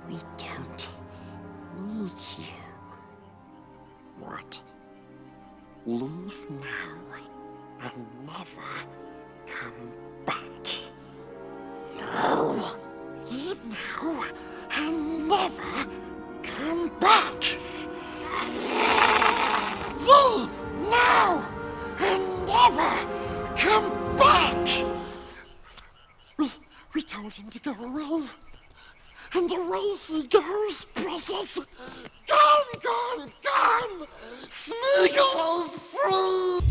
We don't need you. What? Leave now and never come back. No! Leave now and never come back! Leave now and never come back! We told him to go away. And away he goes, precious! Gone, gone, gone! Smeagol is free!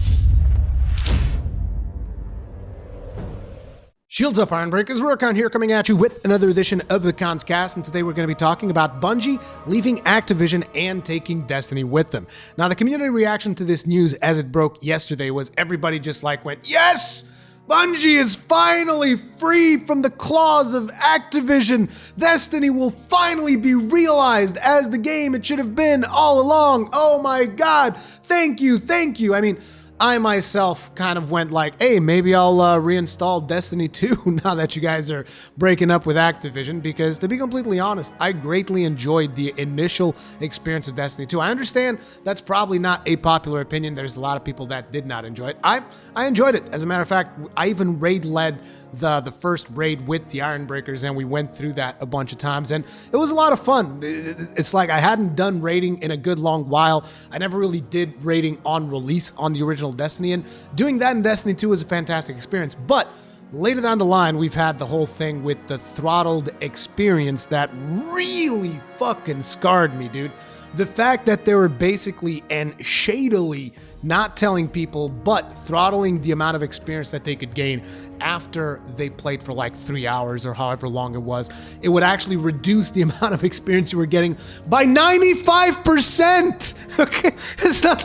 Shields up, Ironbreakers. Rurikhan here, coming at you with another edition of the Cons Cast, and today we're going to be talking about Bungie leaving Activision and taking Destiny with them. Now, the community reaction to this news as it broke yesterday was everybody just went, yes! Bungie is finally free from the claws of Activision. Destiny will finally be realized as the game it should have been all along. Oh my God. Thank you. Thank you. I mean, I myself kind of went hey, maybe I'll reinstall Destiny 2 now that you guys are breaking up with Activision, because to be completely honest, I greatly enjoyed the initial experience of Destiny 2. I understand that's probably not a popular opinion. There's a lot of people that did not enjoy it. I enjoyed it. As a matter of fact, I even raid-led the first raid with the Ironbreakers, and we went through that a bunch of times, and it was a lot of fun. It's like I hadn't done raiding in a good long while. I never really did raiding on release on the original Destiny, and doing that in Destiny 2 was a fantastic experience. But later down the line, we've had the whole thing with the throttled experience that really fucking scarred me, dude. The fact that they were basically and shadily not telling people, but throttling the amount of experience that they could gain after they played for 3 hours or however long it was, it would actually reduce the amount of experience you were getting by 95%. Okay, it's not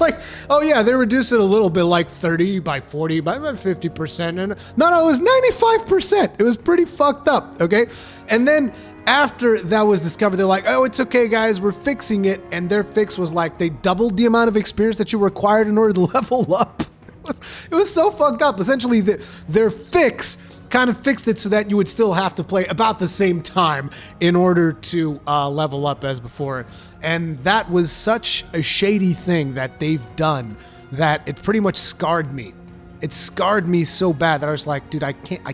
oh yeah, they reduced it a little bit, 30 by 40 by 50%. And no, it was 95%. It was pretty fucked up. Okay, and then after that was discovered, they're oh, it's okay, guys, we're fixing it. And their fix was they doubled the amount of experience that you required in order to level up. It was so fucked up. Essentially, their fix kind of fixed it so that you would still have to play about the same time in order to level up as before. And that was such a shady thing that they've done that it pretty much scarred me. It scarred me so bad that I was dude, I can't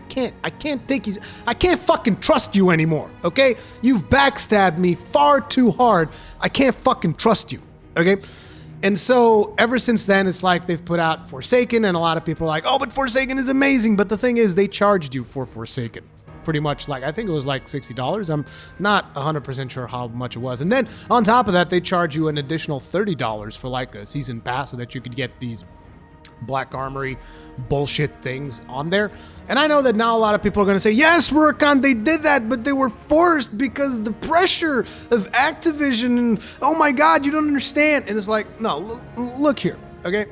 take you. I can't fucking trust you anymore, okay? You've backstabbed me far too hard. I can't fucking trust you, okay? And so ever since then, it's they've put out Forsaken, and a lot of people are oh, but Forsaken is amazing. But the thing is, they charged you for Forsaken. Pretty much I think it was $60. I'm not 100% sure how much it was. And then on top of that, they charge you an additional $30 for a season pass so that you could get these Black Armory bullshit things on there. And I know that now a lot of people are going to say, yes, Rurikhan, they did that, but they were forced because the pressure of Activision, and oh my God, you don't understand. And it's no, look here, okay?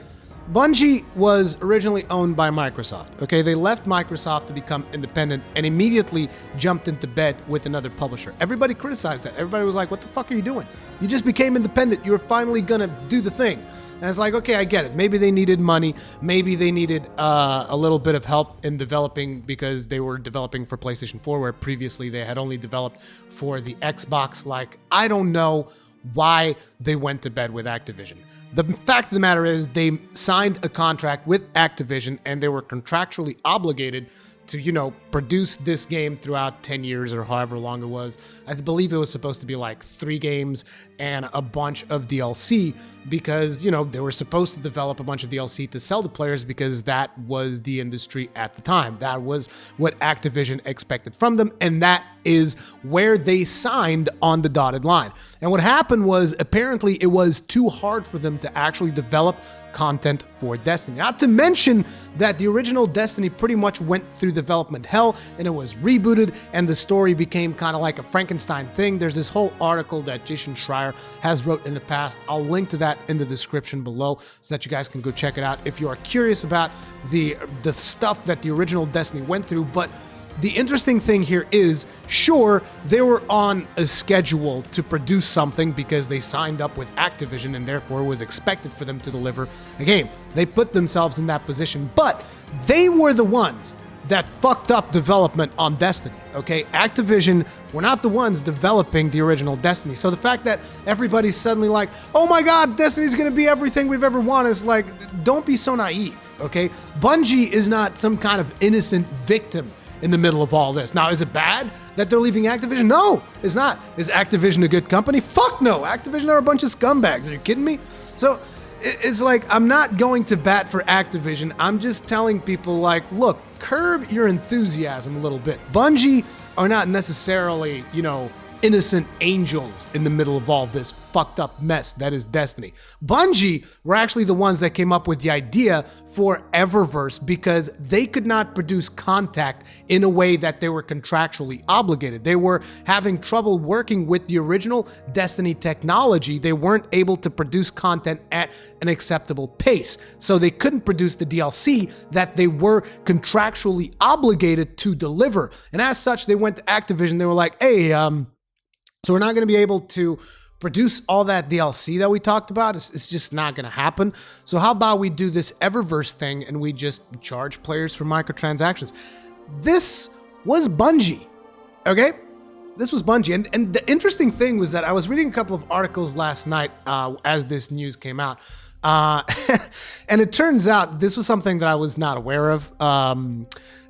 Bungie was originally owned by Microsoft, okay? They left Microsoft to become independent and immediately jumped into bed with another publisher. Everybody criticized that. Everybody was what the fuck are you doing? You just became independent. You were finally going to do the thing. And it's okay, I get it. Maybe they needed money. Maybe they needed a little bit of help in developing because they were developing for PlayStation 4, where previously they had only developed for the Xbox. I don't know why they went to bed with Activision. The fact of the matter is they signed a contract with Activision, and they were contractually obligated to, produce this game throughout 10 years or however long it was. I believe it was supposed to be 3 games and a bunch of DLC because, they were supposed to develop a bunch of DLC to sell to players because that was the industry at the time. That was what Activision expected from them, and that is where they signed on the dotted line. And what happened was, apparently, it was too hard for them to actually develop content for Destiny. Not to mention that the original Destiny pretty much went through development hell, and it was rebooted, and the story became kind of like a Frankenstein thing. There's this whole article that Jason Schreir has wrote in the past. I'll link to that in the description below so that you guys can go check it out if you are curious about the stuff that the original Destiny went through. But the interesting thing here is, sure, they were on a schedule to produce something because they signed up with Activision, and therefore it was expected for them to deliver a game. They put themselves in that position, but they were the ones that fucked up development on Destiny, okay? Activision were not the ones developing the original Destiny. So the fact that everybody's suddenly like, oh my God, Destiny's gonna be everything we've ever wanted, is like, don't be so naive, okay? Bungie is not some kind of innocent victim in the middle of all this. Now, is it bad that they're leaving Activision? No, it's not. Is Activision a good company? Fuck no. Activision are a bunch of scumbags. Are you kidding me? So it's like, I'm not going to bat for Activision. I'm just telling people, like, look, curb your enthusiasm a little bit. Bungie are not necessarily, innocent angels in the middle of all this fucked up mess that is Destiny. Bungie were actually the ones that came up with the idea for Eververse because they could not produce content in a way that they were contractually obligated. They were having trouble working with the original Destiny technology. They weren't able to produce content at an acceptable pace. So they couldn't produce the DLC that they were contractually obligated to deliver. And as such, they went to Activision. They were like, hey, so we're not going to be able to produce all that DLC that we talked about. It's just not going to happen. So how about we do this Eververse thing and we just charge players for microtransactions? This was Bungie, okay? This was Bungie. And the interesting thing was that I was reading a couple of articles last night as this news came out. And it turns out this was something that I was not aware of.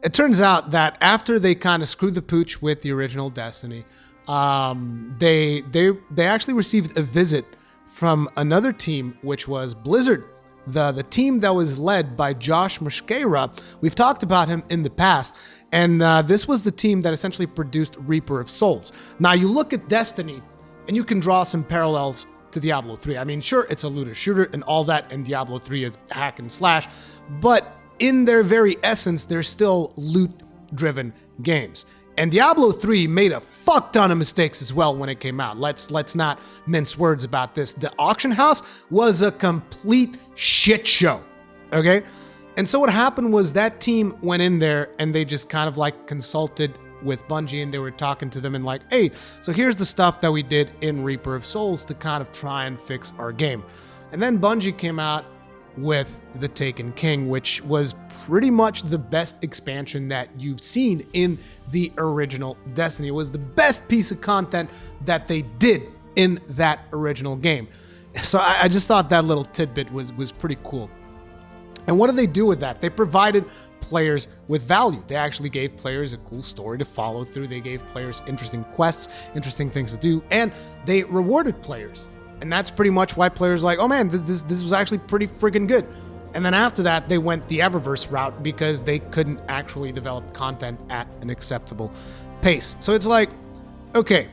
It turns out that after they kind of screwed the pooch with the original Destiny, they actually received a visit from another team, which was Blizzard, the team that was led by Josh Mosquera. We've talked about him in the past, and this was the team that essentially produced Reaper of Souls. Now you look at Destiny, and you can draw some parallels to Diablo 3. I mean, sure, it's a looter shooter and all that, and Diablo 3 is hack and slash, but in their very essence, they're still loot-driven games. And Diablo 3 made a fuck ton of mistakes as well when it came out. Let's not mince words about this. The auction house was a complete shit show, okay? And so what happened was that team went in there and they just kind of like consulted with Bungie, and they were talking to them and like, hey, so here's the stuff that we did in Reaper of Souls to kind of try and fix our game. And then Bungie came out with the Taken King, which was pretty much the best expansion that you've seen in the original Destiny. It was the best piece of content that they did in that original game. So I just thought that little tidbit was pretty cool. And what did they do with that? They provided players with value. They actually gave players a cool story to follow through. They gave players interesting quests, interesting things to do, and they rewarded players. And that's pretty much why players are like, oh man, this was actually pretty freaking good. And then after that, they went the Eververse route because they couldn't actually develop content at an acceptable pace. So it's like, okay,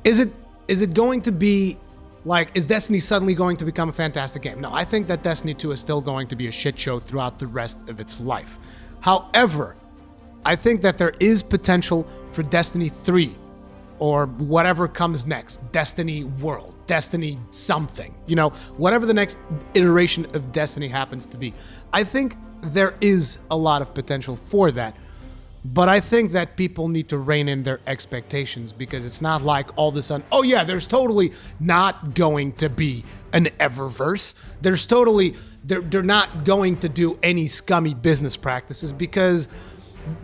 is it going to be like, is Destiny suddenly going to become a fantastic game? No, I think that Destiny 2 is still going to be a shit show throughout the rest of its life. However, I think that there is potential for Destiny 3 or whatever comes next, Destiny World, Destiny something, whatever the next iteration of Destiny happens to be. I think there is a lot of potential for that, but I think that people need to rein in their expectations because it's not like all of a sudden, oh yeah, there's totally not going to be an Eververse. There's totally, they're not going to do any scummy business practices because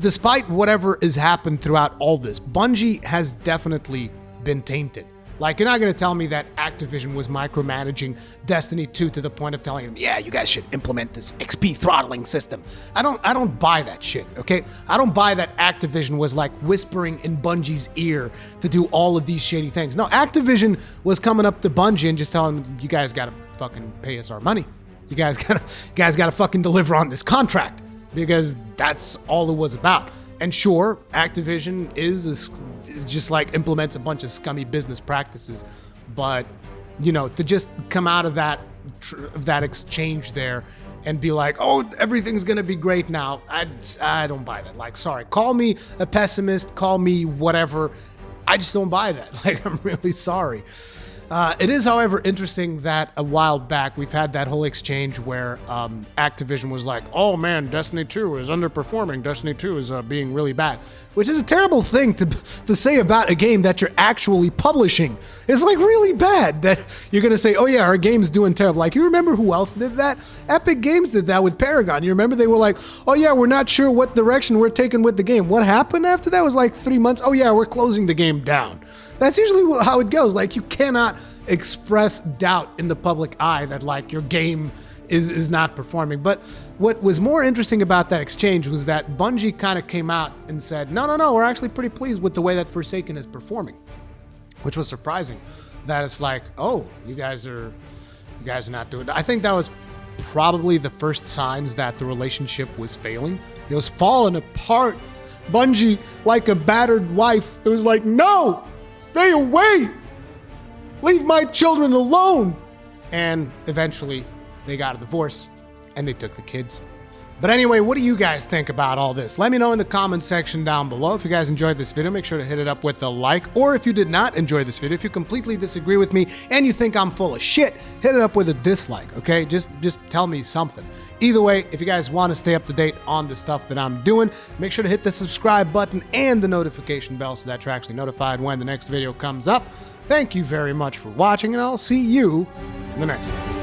despite whatever has happened throughout all this, Bungie has definitely been tainted. Like, you're not going to tell me that Activision was micromanaging Destiny 2 to the point of telling them, yeah, you guys should implement this XP throttling system. I don't buy that shit, okay? I don't buy that Activision was like whispering in Bungie's ear to do all of these shady things. No, Activision was coming up to Bungie and just telling them, you guys got to fucking pay us our money. You guys got to fucking deliver on this contract. Because that's all it was about. And sure, Activision is just like implements a bunch of scummy business practices, but to just come out of that exchange there and be like, oh, everything's gonna be great now, I don't buy that. Like, sorry, call me a pessimist, call me whatever, I just don't buy that. Like, I'm really sorry. It is, however, interesting that a while back we've had that whole exchange where Activision was like, oh man, Destiny 2 is underperforming. Destiny 2 is being really bad, which is a terrible thing to say about a game that you're actually publishing. It's like really bad that you're going to say, oh yeah, our game's doing terrible. Like, you remember who else did that? Epic Games did that with Paragon. You remember they were like, oh yeah, we're not sure what direction we're taking with the game. What happened after that? It was like 3 months. Oh yeah, we're closing the game down. That's usually how it goes. Like, you cannot express doubt in the public eye that like your game is not performing. But what was more interesting about that exchange was that Bungie kind of came out and said, no, we're actually pretty pleased with the way that Forsaken is performing, which was surprising. That it's like, oh, you guys are not doing it. I think that was probably the first signs that the relationship was failing. It was falling apart. Bungie, like a battered wife, it was like, no, stay away. Leave my children alone. And eventually they got a divorce and they took the kids. But anyway, what do you guys think about all this? Let me know in the comment section down below. If you guys enjoyed this video, make sure to hit it up with a like. Or if you did not enjoy this video, if you completely disagree with me and you think I'm full of shit, hit it up with a dislike, okay? Just tell me something. Either way, if you guys want to stay up to date on the stuff that I'm doing, make sure to hit the subscribe button and the notification bell so that you're actually notified when the next video comes up. Thank you very much for watching, and I'll see you in the next one.